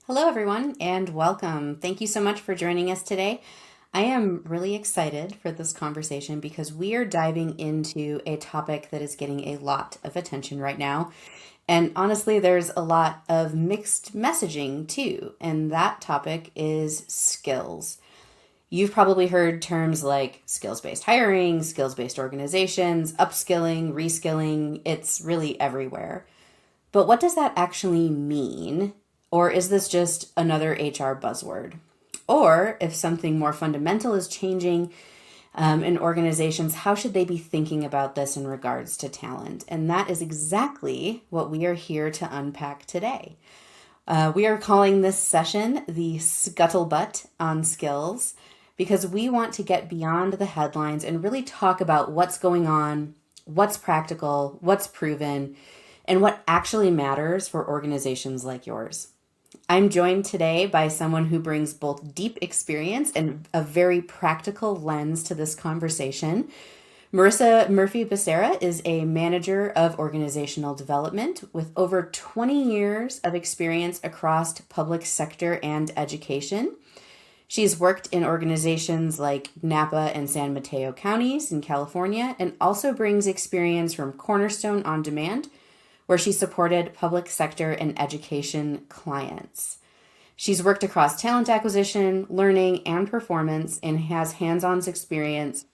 Hello, everyone, and welcome. Thank you so much for joining us today. I am really excited for this conversation because we are diving into a topic that is getting a lot of attention right now. And honestly, there's a lot of mixed messaging too. And that topic is skills. You've probably heard terms like skills based hiring, skills based organizations, upskilling, reskilling. It's really everywhere. But what does that actually mean? Or is this just another HR buzzword? Or if something more fundamental is changing in organizations, how should they be thinking about this in regards to talent? And that is exactly what we are here to unpack today. We are calling this session the Scuttlebutt on skills because we want to get beyond the headlines and really talk about what's going on, what's practical, what's proven, and what actually matters for organizations like yours. I'm joined today by someone who brings both deep experience and a very practical lens to this conversation. Marissa Murphy-Becerra is a manager of organizational development with over 20 years of experience across public sector and education. She's worked in organizations like Napa and San Mateo counties in California and also brings experience from Cornerstone On Demand, where she supported public sector and education clients. She's worked across talent acquisition, learning, and performance, and has hands-on experience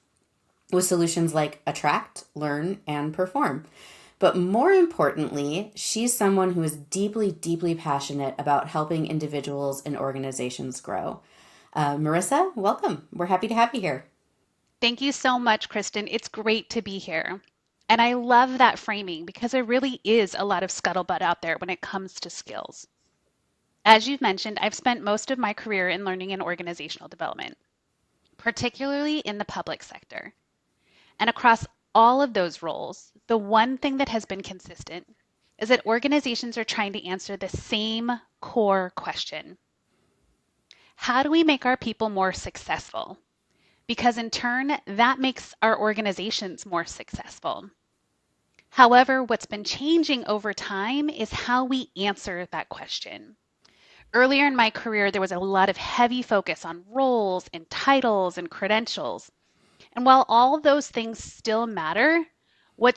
with solutions like Attract, Learn, and Perform. But more importantly, she's someone who is deeply, deeply passionate about helping individuals and organizations grow. Marissa, welcome. We're happy to have you here. Thank you so much, Kristen. It's great to be here. And I love that framing because there really is a lot of scuttlebutt out there when it comes to skills. As you've mentioned, I've spent most of my career in learning and organizational development, particularly in the public sector. And across all of those roles, the one thing that has been consistent is that organizations are trying to answer the same core question. How do we make our people more successful? Because in turn, that makes our organizations more successful. However, what's been changing over time is how we answer that question. Earlier in my career, there was a lot of heavy focus on roles and titles and credentials. And while all those things still matter, what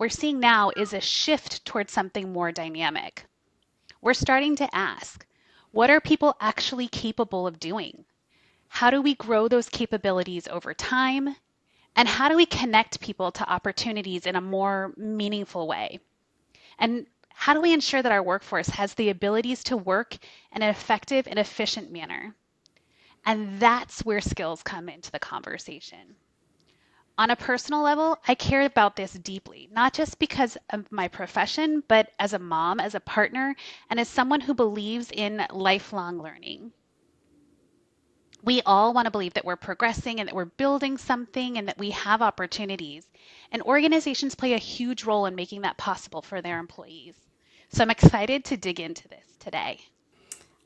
we're seeing now is a shift towards something more dynamic. We're starting to ask, what are people actually capable of doing? How do we grow those capabilities over time? And how do we connect people to opportunities in a more meaningful way? And how do we ensure that our workforce has the abilities to work in an effective and efficient manner? And that's where skills come into the conversation. On a personal level, I care about this deeply, not just because of my profession, but as a mom, as a partner, and as someone who believes in lifelong learning. We all want to believe that we're progressing and that we're building something and that we have opportunities. And organizations play a huge role in making that possible for their employees. So I'm excited to dig into this today.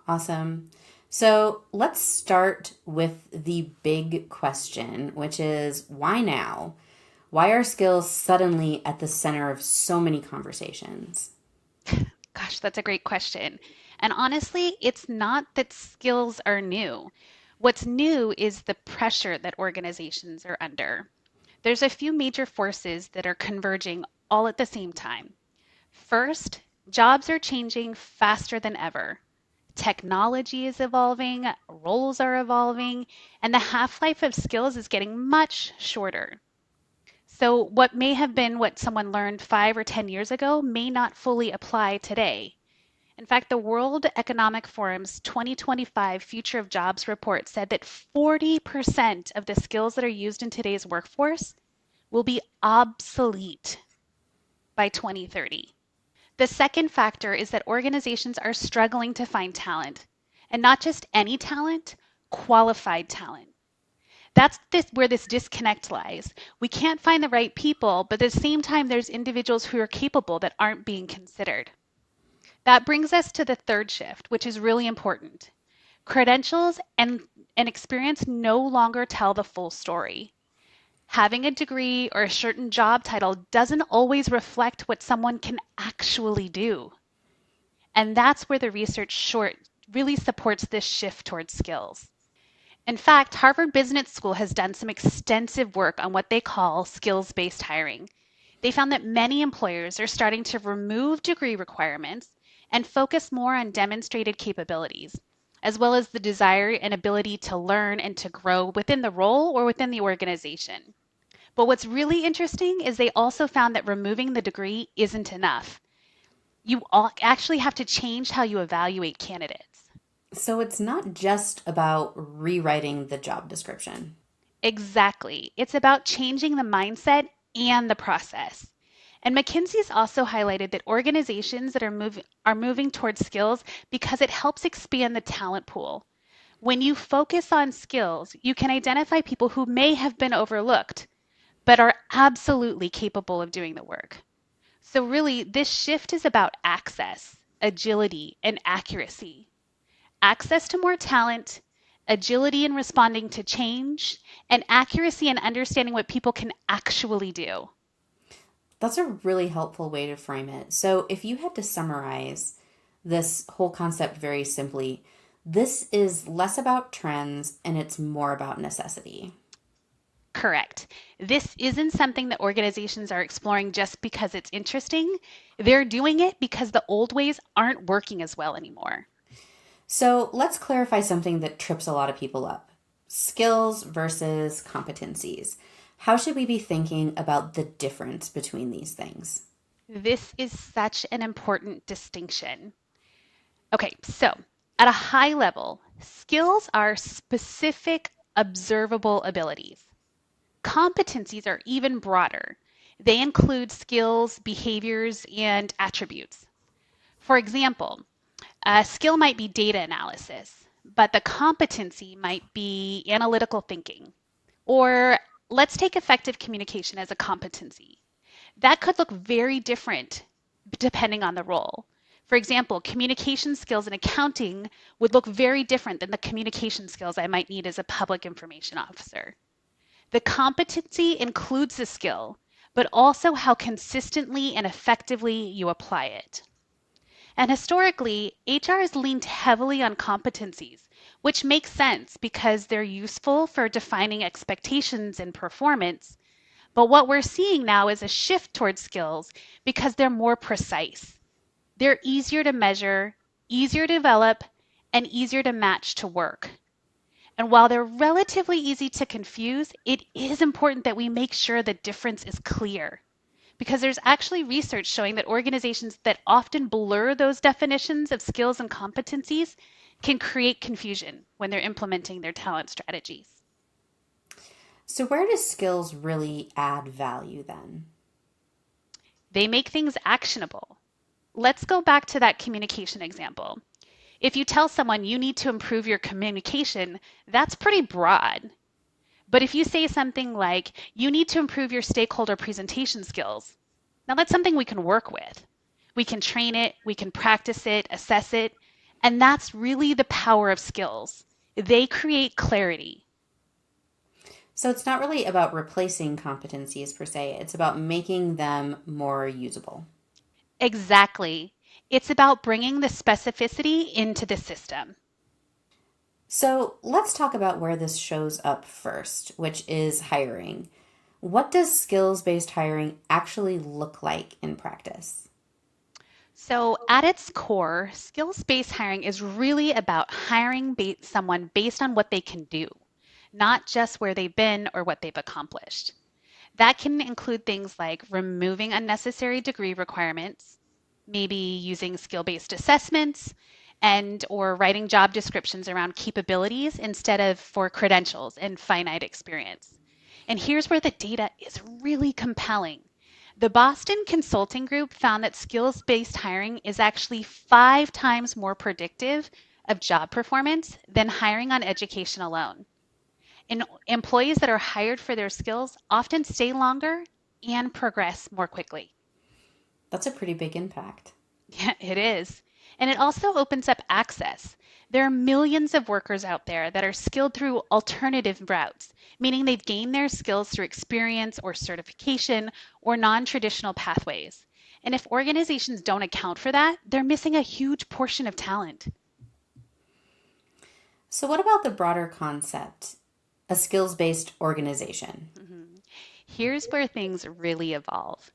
Awesome. So let's start with the big question, which is why now? Why are skills suddenly at the center of so many conversations? Gosh, that's a great question. And honestly, it's not that skills are new. What's new is the pressure that organizations are under. There's a few major forces that are converging all at the same time. First, jobs are changing faster than ever. Technology is evolving, roles are evolving, and the half life of skills is getting much shorter. So, what may have been what someone learned 5 or 10 years ago may not fully apply today. In fact, the World Economic Forum's 2025 Future of Jobs report said that 40% of the skills that are used in today's workforce will be obsolete by 2030. The second factor is that organizations are struggling to find talent, and not just any talent, qualified talent. Where this disconnect lies. We can't find the right people, but at the same time, there's individuals who are capable that aren't being considered. That brings us to the third shift, which is really important. Credentials and experience no longer tell the full story. Having a degree or a certain job title doesn't always reflect what someone can actually do. And that's where the research really supports this shift towards skills. In fact, Harvard Business School has done some extensive work on what they call skills based hiring. They found that many employers are starting to remove degree requirements and focus more on demonstrated capabilities, as well as the desire and ability to learn and to grow within the role or within the organization. But what's really interesting is they also found that removing the degree isn't enough. Actually have to change how you evaluate candidates. So it's not just about rewriting the job description. Exactly. It's about changing the mindset and the process. And McKinsey's also highlighted that organizations that are moving towards skills because it helps expand the talent pool. When you focus on skills, you can identify people who may have been overlooked, but are absolutely capable of doing the work. So really, this shift is about access, agility, and accuracy. Access to more talent, agility in responding to change, and accuracy in understanding what people can actually do. That's a really helpful way to frame it. So, if you had to summarize this whole concept very simply, this is less about trends and it's more about necessity. Correct. This isn't something that organizations are exploring just because it's interesting. They're doing it because the old ways aren't working as well anymore. So, let's clarify something that trips a lot of people up: skills versus competencies. How should we be thinking about the difference between these things? This is such an important distinction. Okay, so at a high level, skills are specific, observable abilities. Competencies are even broader. They include skills, behaviors, and attributes. For example, a skill might be data analysis, but the competency might be analytical thinking. Or let's take effective communication as a competency. That could look very different depending on the role. For example, communication skills in accounting would look very different than the communication skills I might need as a public information officer. The competency includes the skill, but also how consistently and effectively you apply it. And historically, HR has leaned heavily on competencies, which makes sense because they're useful for defining expectations and performance. But what we're seeing now is a shift towards skills because they're more precise. They're easier to measure, easier to develop, and easier to match to work. And while they're relatively easy to confuse, it is important that we make sure the difference is clear. Because there's actually research showing that organizations that often blur those definitions of skills and competencies can create confusion when they're implementing their talent strategies. So, where do skills really add value then? They make things actionable. Let's go back to that communication example. If you tell someone you need to improve your communication, that's pretty broad. But if you say something like, you need to improve your stakeholder presentation skills, now that's something we can work with. We can train it, we can practice it, assess it, and that's really the power of skills. They create clarity. So, it's not really about replacing competencies per se, it's about making them more usable. Exactly. It's about bringing the specificity into the system. So, let's talk about where this shows up first, which is hiring. What does skills based hiring actually look like in practice? So, at its core, skills based hiring is really about hiring someone based on what they can do, not just where they've been or what they've accomplished. That can include things like removing unnecessary degree requirements, maybe using skill-based assessments, and or writing job descriptions around capabilities instead of for credentials and finite experience. And here's where the data is really compelling. The Boston Consulting Group found that skills-based hiring is actually 5 times more predictive of job performance than hiring on education alone. And employees that are hired for their skills often stay longer and progress more quickly. That's a pretty big impact. Yeah, it is. And it also opens up access. There are millions of workers out there that are skilled through alternative routes, meaning they've gained their skills through experience or certification or non traditional pathways. And if organizations don't account for that, they're missing a huge portion of talent. So, what about the broader concept, a skills based organization? Mhm. Here's where things really evolve.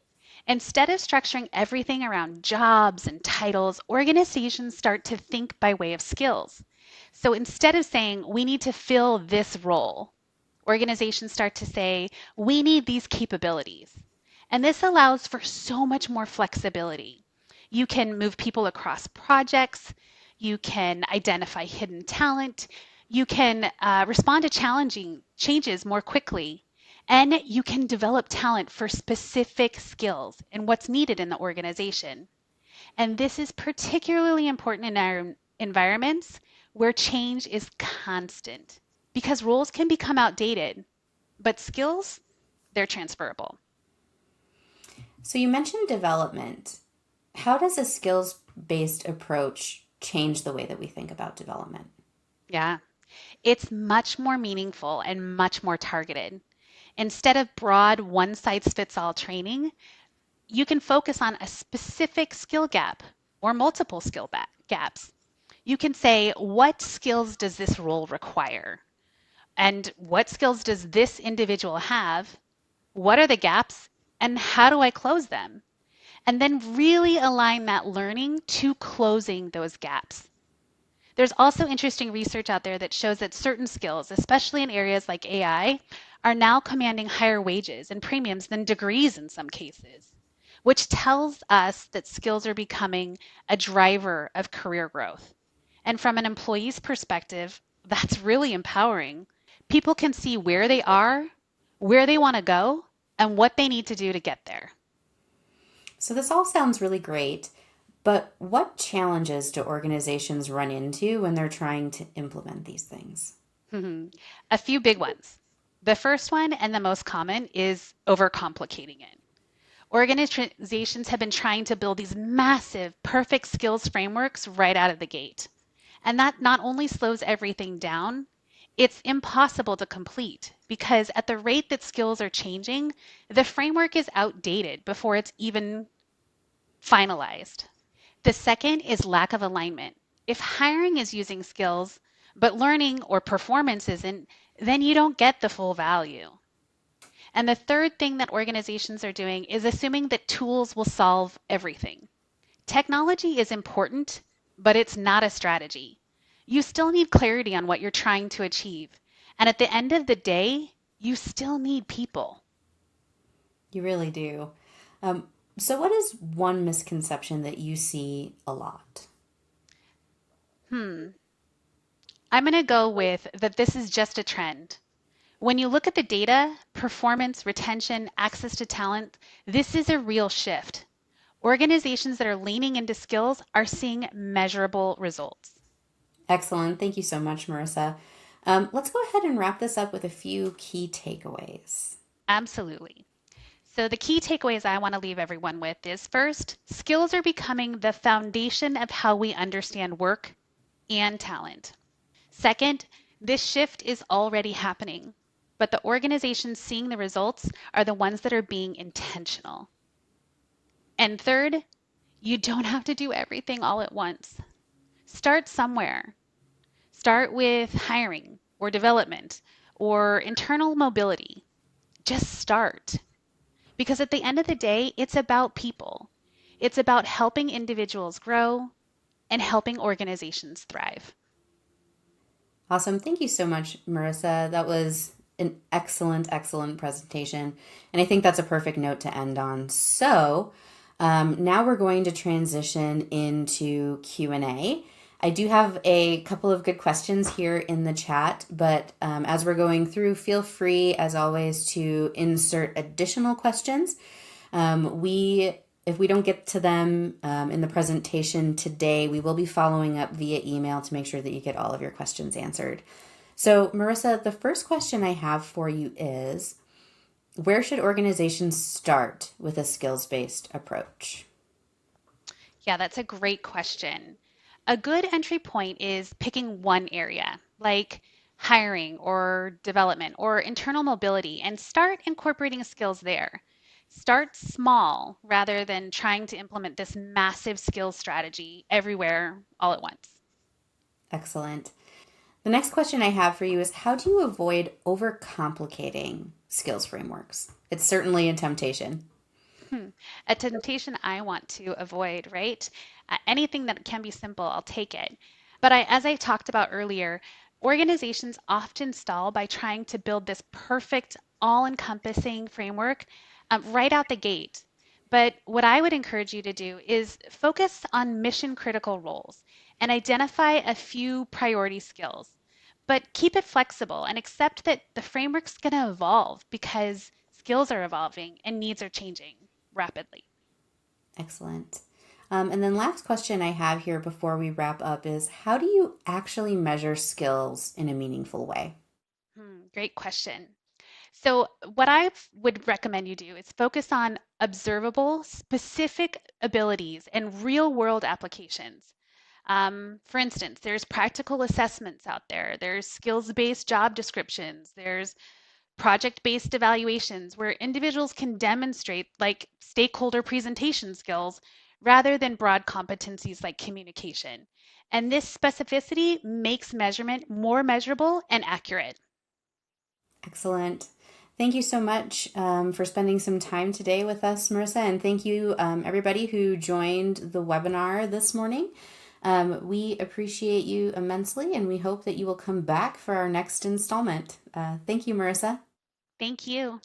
Instead of structuring everything around jobs and titles, organizations start to think by way of skills. So instead of saying, we need to fill this role, organizations start to say, we need these capabilities. And this allows for so much more flexibility. You can move people across projects, you can identify hidden talent, you can respond to challenging changes more quickly, and you can develop talent for specific skills and what's needed in the organization. And this is particularly important in our environments where change is constant because roles can become outdated, but skills, they're transferable. So, you mentioned development. How does a skills based approach change the way that we think about development? Yeah, it's much more meaningful and much more targeted. Instead of broad one size fits all training, you can focus on a specific skill gap or multiple gaps. You can say, what skills does this role require? And what skills does this individual have? What are the gaps? And how do I close them? And then really align that learning to closing those gaps. There's also interesting research out there that shows that certain skills, especially in areas like AI, are now commanding higher wages and premiums than degrees in some cases, which tells us that skills are becoming a driver of career growth. And from an employee's perspective, that's really empowering. People can see where they are, where they want to go, and what they need to do to get there. So, this all sounds really great, but what challenges do organizations run into when they're trying to implement these things? A few big ones. The first one and the most common is overcomplicating it. Organizations have been trying to build these massive, perfect skills frameworks right out of the gate. And that not only slows everything down, it's impossible to complete because at the rate that skills are changing, the framework is outdated before it's even finalized. The second is lack of alignment. If hiring is using skills, but learning or performance isn't, then you don't get the full value. And the third thing that organizations are doing is assuming that tools will solve everything. Technology is important, but it's not a strategy. You still need clarity on what you're trying to achieve. And at the end of the day, you still need people. You really do. Um, so, what is one misconception that you see a lot? Hmm. I'm going to go with that this is just a trend. When you look at the data, performance, retention, access to talent, this is a real shift. Organizations that are leaning into skills are seeing measurable results. Excellent. Thank you so much, Marissa. Let's go ahead and wrap this up with a few key takeaways. Absolutely. So, the key takeaways I want to leave everyone with is first, skills are becoming the foundation of how we understand work and talent. Second, this shift is already happening, but the organizations seeing the results are the ones that are being intentional. And third, you don't have to do everything all at once. Start somewhere. Start with hiring or development or internal mobility. Just start. Because at the end of the day, it's about people. It's about helping individuals grow and helping organizations thrive. Awesome. Thank you so much, Marissa. That was an excellent, excellent presentation. And I think that's a perfect note to end on. So now we're going to transition into Q&A. I do have a couple of good questions here in the chat, but as we're going through, feel free, as always, to insert additional questions. We If we don't get to them in the presentation today, we will be following up via email to make sure that you get all of your questions answered. So, Marissa, the first question I have for you is, where should organizations start with a skills based approach? Yeah, that's a great question. A good entry point is picking one area, like hiring or development or internal mobility, and start incorporating skills there. Start small rather than trying to implement this massive skills strategy everywhere all at once. Excellent. The next question I have for you is how do you avoid overcomplicating skills frameworks? It's certainly a temptation. Hmm. A temptation I want to avoid, right? Anything that can be simple, I'll take it. But as I talked about earlier, organizations often stall by trying to build this perfect, all-encompassing framework right out the gate. But what I would encourage you to do is focus on mission critical roles and identify a few priority skills. But keep it flexible and accept that the framework's going to evolve because skills are evolving and needs are changing rapidly. Excellent. And then last question I have here before we wrap up is how do you actually measure skills in a meaningful way? Great question. So, what I would recommend you do is focus on observable, specific abilities and real world applications. For instance, there's practical assessments out there, there's skills based job descriptions, there's project based evaluations where individuals can demonstrate like stakeholder presentation skills rather than broad competencies like communication. And this specificity makes measurement more measurable and accurate. Excellent. Thank you so much for spending some time today with us, Marissa. And thank you, everybody who joined the webinar this morning. We appreciate you immensely, and we hope that you will come back for our next installment. Thank you, Marissa. Thank you.